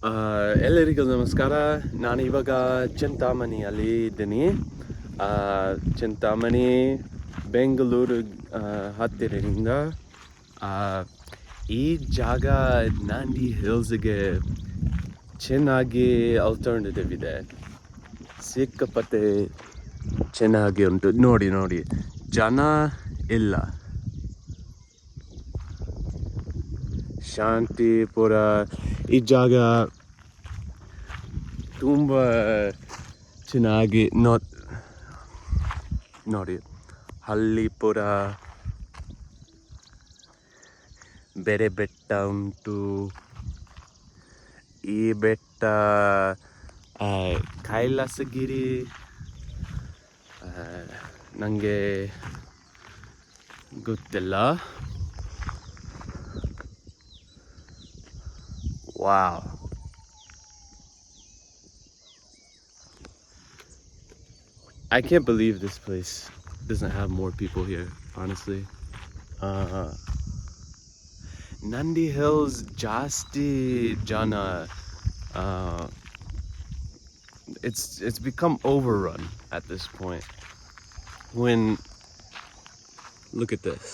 ಎಲ್ಲರಿಗೂ ನಮಸ್ಕಾರ. ನಾನು ಇವಾಗ ಚಿಂತಾಮಣಿಯಲ್ಲಿ ಇದ್ದೀನಿ. ಚಿಂತಾಮಣಿ ಬೆಂಗಳೂರು ಹತ್ತಿರದಿಂದ. ಈ ಜಾಗ ನಂದಿ ಹಿಲ್ಸ್ಗೆ ಚೆನ್ನಾಗಿ ಆಲ್ಟರ್ನೇಟಿವ್ ಇದೆ. ಸಿಕ್ಕಾಪಟ್ಟೆ ಚೆನ್ನಾಗಿ ಉಂಟು. ನೋಡಿ ಜನ ಇಲ್ಲ, ಶಾಂತಿಪುರ. ಈ ಜಾಗ ತುಂಬ ಚೆನ್ನಾಗಿ ನೋಡಿ. ಹಳ್ಳಿಪುರ ಬೇರೆ ಬೆಟ್ಟ ಉಂಟು. ಈ ಬೆಟ್ಟ ಕೈಲಾಸಗಿರಿ ನನಗೆ ಗೊತ್ತಿಲ್ಲ. Wow. I can't believe this place doesn't have more people here, honestly. Nandi Hills Jasti Jana. It's become overrun at this point. Look at this.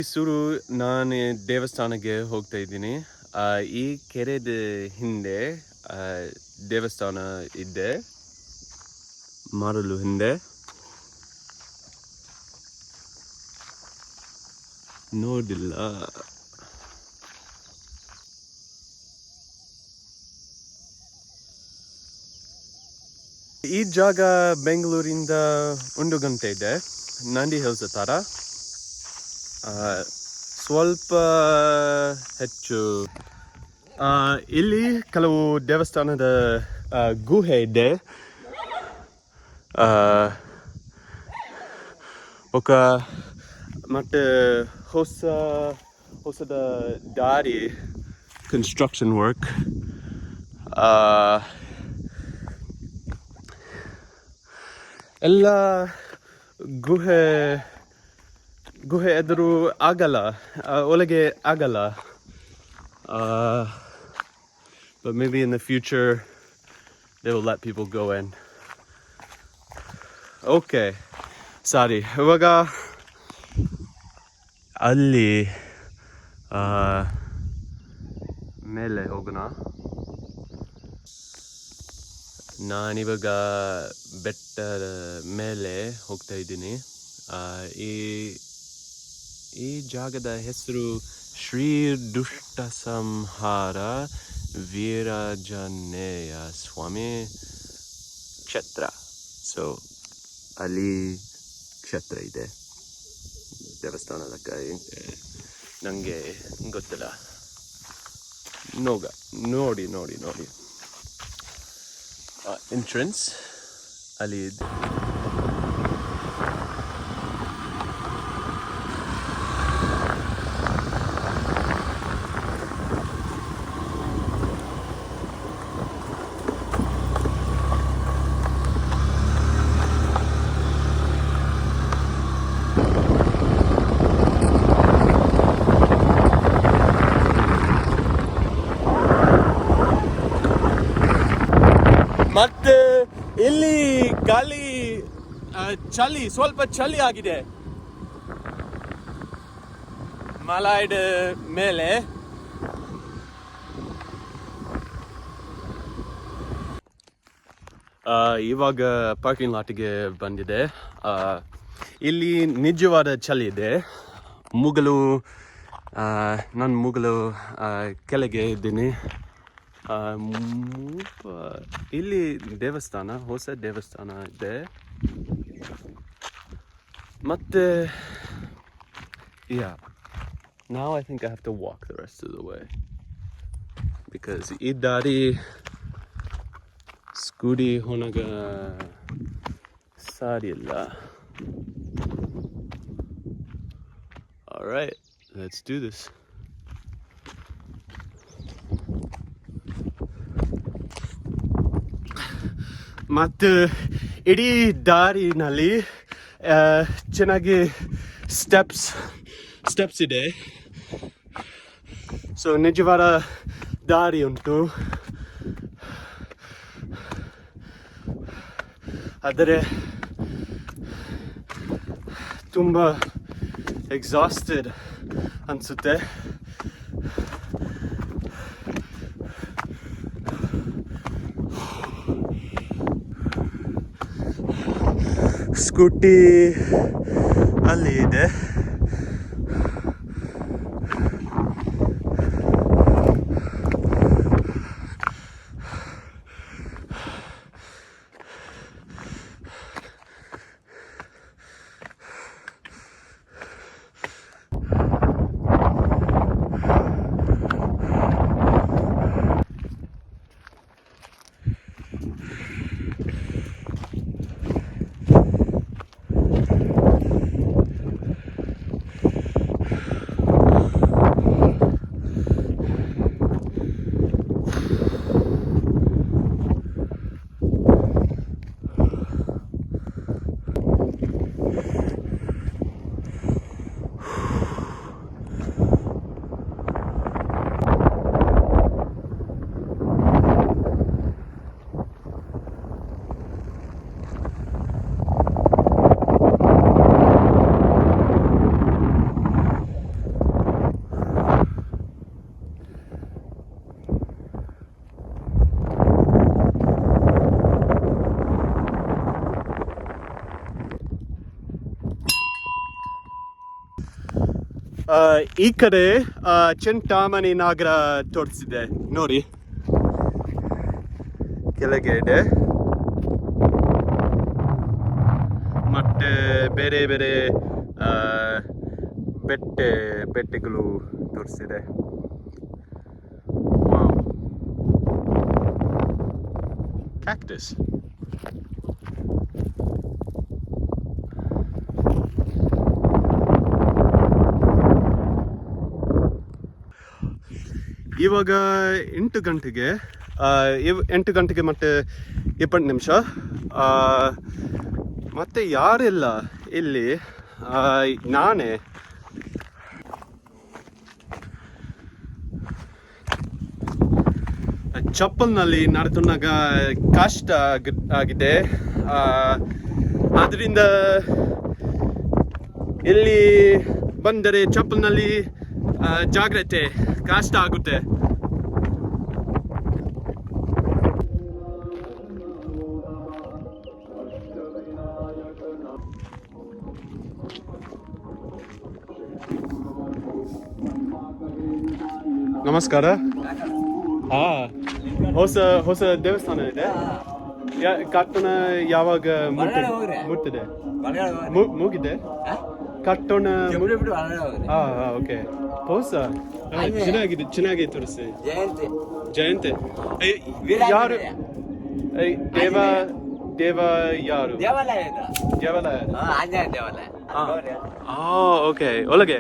Mysuru ನಾನು ದೇವಸ್ಥಾನಕ್ಕೆ ಹೋಗ್ತಾ ಇದ್ದೀನಿ. ಈ ಕೆರೆದ ಹಿಂದೆ ದೇವಸ್ಥಾನ ಇದೆ, ಮಾಡಲು ಹಿಂದೆ. ನೋಡಿಲ್ಲ. ಈ ಜಾಗ ಬೆಂಗಳೂರಿಂದ 1 ಗಂಟೆ ಇದೆ. ನಂದಿ ಹಿಲ್ಸ್ ಹತ್ರ ಸ್ವಲ್ಪ ಹೆಚ್ಚು. ಇಲ್ಲಿ ಕೆಲವು ದೇವಸ್ಥಾನದ ಗುಹೆ ಇದೆ. ಮತ್ತೆ ಹೊಸದ ದಾರಿ ಕನ್ಸ್ಟ್ರಕ್ಷನ್ ವರ್ಕ್. ಎಲ್ಲ ಗುಹೆ ಎದುರು ಆಗಲ್ಲ, ಒಳಗೆ ಆಗಲ್ಲ. But maybe in the future they will let people go in. Okay, sorry. ಇವಾಗ ಅಲ್ಲಿ ಮೇಲೆ ಹೋಗೋಣ. ನಾನಿವಾಗ ಬೆಟ್ಟದ ಮೇಲೆ ಹೋಗ್ತಾ ಇದ್ದೀನಿ. ಈ ಜಾಗದ ಹೆಸರು ಶ್ರೀ ದುಷ್ಟ ಸಂಹಾರ ವೀರಾಂಜನೇಯ ಸ್ವಾಮಿ ಕ್ಷೇತ್ರ. ಸೊ ಅಲ್ಲಿ ಕ್ಷೇತ್ರ ಇದೆ, ದೇವಸ್ಥಾನದ ನನಗೆ ಗೊತ್ತಿಲ್ಲ. ನೋಡಿ ಎಂಟ್ರೆನ್ಸ್ ಅಲ್ಲಿ ಇದೆ. ಮತ್ತೆ ಇಲ್ಲಿ ಗಾಳಿ ಸ್ವಲ್ಪ ಚಳಿ ಆಗಿದೆ. ಮಲೈಡ್ ಮೇಲೆ ಇವಾಗ ಪಾರ್ಕಿಂಗ್ ಲಾಟ್ಗೆ ಬಂದಿದೆ. ಇಲ್ಲಿ ನಿಜವಾದ ಚಳಿ ಇದೆ. ನನ್ನ ಮುಗಲು ಕೆಳಗೆ ಇದ್ದೀನಿ. ಇಲ್ಲಿ ಹೊಸ ದೇವಸ್ಥಾನ ಇದೆ. ಮತ್ತೆ now I think I have to walk the rest of the way because ಈ ದಾರಿ ಸ್ಕೂಟಿ ಹೋನಾಗ ಸರಿ ಇಲ್ಲ. All right, let's do this. ಮತ್ತು ಇಡೀ ದಾರಿನಲ್ಲಿ ಚೆನ್ನಾಗಿ ಸ್ಟೆಪ್ಸ್ ಇದೆ. ಸೊ ನಿಜವಾದ ದಾರಿ ಉಂಟು, ಆದರೆ ತುಂಬ ಎಕ್ಸಾಸ್ಟೆಡ್ ಅನಿಸುತ್ತೆ. ಸ್ಕೂಟಿ ಅಲ್ಲಿ ಇದೆ. ಈ ಕಡೆ ಚಿಂತಾಮಣಿ ನಗರ ತೋರಿಸಿದೆ ನೋಡಿ, ಕೆಳಗೆ ಇದೆ. ಮತ್ತೆ ಬೇರೆ ಬೇರೆ ಬೆಟ್ಟಗಳು ತೋರಿಸಿದೆ. ಕ್ಯಾಕ್ಟಸ್. ಇವಾಗ 8 ಗಂಟೆಗೆ ಮತ್ತೆ 20 ನಿಮಿಷ. ಮತ್ತೆ ಯಾರಿಲ್ಲ ಇಲ್ಲಿ, ನಾನೇ. ಚಪ್ಪಲ್ನಲ್ಲಿ ನಡೆದಾಗ ಕಷ್ಟ ಆಗಿದೆ, ಆದ್ದರಿಂದ ಇಲ್ಲಿ ಬಂದರೆ ಚಪ್ಪಲ್ನಲ್ಲಿ ಜಾಗ್ರತೆ, ಕಷ್ಟ ಆಗುತ್ತೆ. ನಮಸ್ಕಾರ. ಹೊಸ ದೇವಸ್ಥಾನ ಇದೆ. ಕಟ್ಟಣ ಯಾವಾಗ ಮುಟ್ಟಿದೆ? ಮುಗಿದೆ ಕಟ್ಟೋಣ. ಓಕೆ. ಹೊಸ ಚೆನ್ನಾಗಿ ತೋರಿಸಿ. ಜಯಂತಿ ಯಾರು? ದೇವ ಯಾರು? ದೇವಾಲಯ. ಓಕೆ. ಒಳಗೆ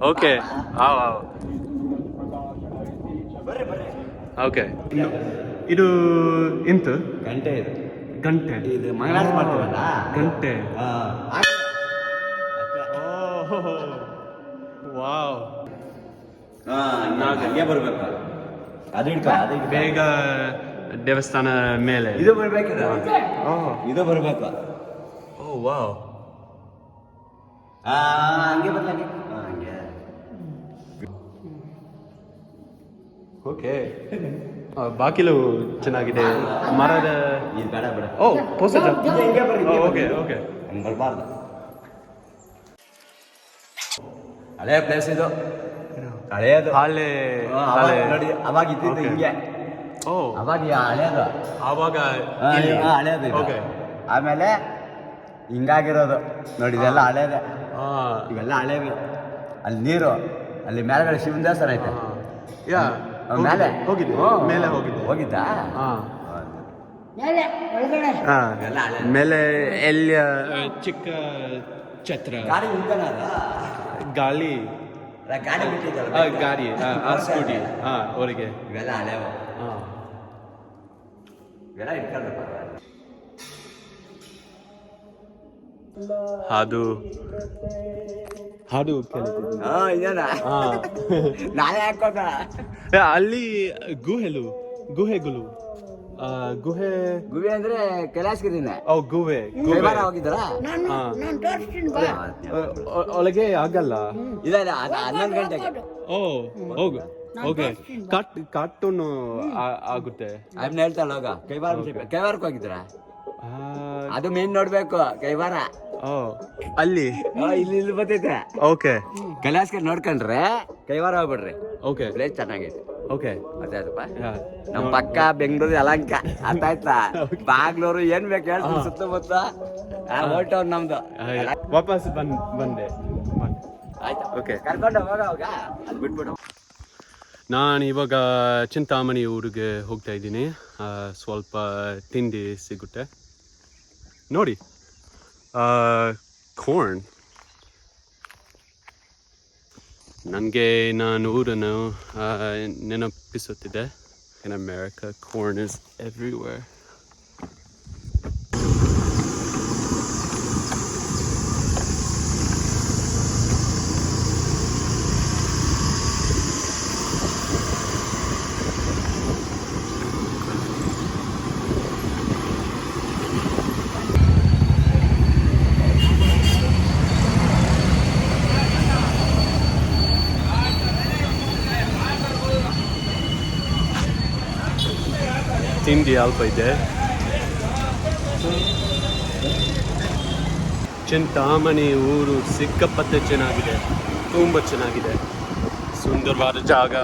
ಓಕೆ. ಓಕೆ. ಇದು ಎಂತ? ಗಂಟೆ. ಇದು ಮಂಗಳಾರತಿ ಮಾಡ್ತೀವಲ್ಲ, ಗಂಟೆ. ವಾವ್. ಹಂಗೆ ಬರ್ಬೇಕು. ಅದು ಬೇಗ ದೇವಸ್ಥಾನ ಮೇಲೆ ಇದು ಬರ್ಬೇಕು. ಇದು ಬರ್ಬೇಕು. ಓ ವಾವ್. ಹಂಗೆ ಬರ್ಲಾಗೆ. ಓಕೆ. ಬಾಗಿಲು ಚೆನ್ನಾಗಿದೆ, ಮರದ. ಓ ಹೊಸ. Okay okay. ಬರಬಾರ್ದು. ಹಳೆಯ ಪ್ಲೇಸ್ ಇದು, ಹಳೆಯದು. ನೋಡಿ ಅವಾಗ ಇದ್ದಿದ್ದು ಹಿಂಗೆ. ಓ ಅವಾಗ ಹಳೆಯದು, ಅವಾಗ ಹಳೆಯದು. ಓಕೆ. ಆಮೇಲೆ ಹಿಂಗಾಗಿರೋದು ನೋಡಿ, ಇದೆಲ್ಲ ಹಳೇದೆ. ಇವೆಲ್ಲ ಹಳೇವಿ. ಅಲ್ಲಿ ನೀರು, ಅಲ್ಲಿ ಮೇಲ್ಗಡೆ ಶಿವನ ದೇವಸ್ಥಾನ ಐತೆ. ಮೇಲೆ ಹೋಗಿದ್ದಾ? ಮೇಲೆ ಎಲ್ಲಿ ಚಿಕ್ಕ ಛತ್ರ, ಗಾಳಿ ಗಾಡಿ ಸ್ಕೂಟಿ ಅವರಿಗೆ ಇವೆಲ್ಲ ಹಳೆವ. ಅದು ಹಾಡು ಕೇಳಿದ್ದೀನಿ. ಇದೇನಾ ಹಾ. ನಾಳೆ ಹಾಕೋದ ಅಲ್ಲಿ ಗುಹೆಗಳು ಗುಹೆ ಗುವಿ ಅಂದ್ರೆ ಕೈಲಾಸಗಿರಿನ ಗುಹೆ ಕೈವಾರ ಹೋಗಿದ್ದಾರಾ ಹಾ. ಒಳಗೆ ಆಗಲ್ಲ. ಇಲ್ಲ 11 ಗಂಟೆಗೆ ಓ ಹೋಗು ಓಕೆ. ಕಾರ್ಟೂನ್ ಆಗುತ್ತೆ. ಅದನ್ನ ಹೇಳ್ತಾಳ ಹೋಗ ಕೈವಾರಕ್ಕೆ ಹೋಗಿದ್ದೀರಾ ಆ, ಅದು ಮೇನ್ ನೋಡ್ಬೇಕು ಕೈವಾರ ಓ ಅಲ್ಲಿ ಇಲ್ಲಿ ಬರ್ತೈತೆ ಓಕೆ ಕೈಲಾಸಗಿರಿ ನೋಡ್ಕೊಂಡ್ರೆ ಕೈವಾರ ಹೋಗ್ಬಿಡ್ರಿ ಓಕೆ ಪ್ಲೇಸ್ ಚೆನ್ನಾಗೈತೆ ಓಕೆ. ಅದೇ ಅದಪ್ಪ ನಮ್ ಪಕ್ಕ ಬೆಂಗಳೂರು ಯಲಹಂಕ ಅರ್ಥ ಆಯ್ತಾ ಬಾಗ್ಲೂರು ಏನ್ ಬೇಕು ಹೇಳ್ತೀನಿ ಸುತ್ತಮುತ್ತ ಓಲ್ಡ್ ಟೌನ್ ನಮ್ದು ವಾಪಸ್ ಬಂದೆ. ಆಯ್ತಾ ಓಕೆ. ಕರ್ಕೊಂಡು ಹೋಗ ಅಲ್ಲಿ ಬಿಟ್ಬಿಡು ನಾನು ಇವಾಗ ಚಿಂತಾಮಣಿ ಊರಿಗೆ ಹೋಗ್ತಾ ಇದ್ದೀನಿ. ಸ್ವಲ್ಪ ತಿಂಡಿ ಸಿಗುತ್ತೆ ನೋಡಿ. ಕಾರ್ನ್ ನನಗೆ ನಾನು ಊರನ್ನು ನೆನಪಿಸುತ್ತಿದೆ. In America, corn is everywhere. ತಿಂಡಿ ಅಲ್ಪ ಇದೆ. ಚಿಂತಾಮಣಿ ಊರು ಸಿಕ್ಕಾಪಟ್ಟೆ ಚೆನ್ನಾಗಿದೆ, ತುಂಬ ಚೆನ್ನಾಗಿದೆ, ಸುಂದರವಾದ ಜಾಗ.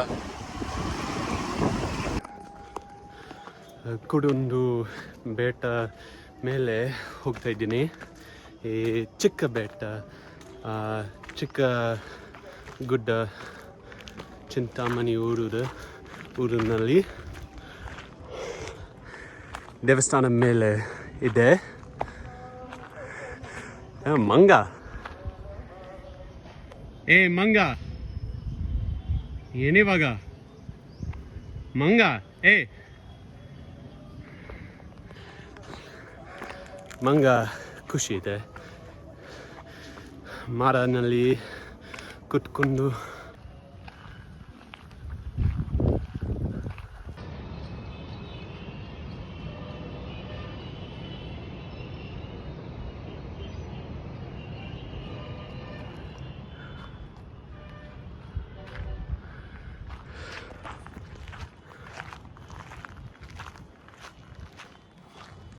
ಕುಡುಂದು ಬೆಟ್ಟ ಮೇಲೆ ಹೋಗ್ತಾ ಇದ್ದೀನಿ. ಈ ಚಿಕ್ಕ ಬೆಟ್ಟ, ಚಿಕ್ಕ ಗುಡ್ಡ ಚಿಂತಾಮಣಿ ಊರಿನಲ್ಲಿ ದೇವಸ್ಥಾನ ಮೇಲೆ ಇದೆ. ಮಂಗ ಮಂಗ ಏನಿವಾಗ ಮಂಗ ಮಂಗ ಖುಷಿ ಇದೆ. ಮರನಲ್ಲಿ ಕುತ್ಕೊಂಡು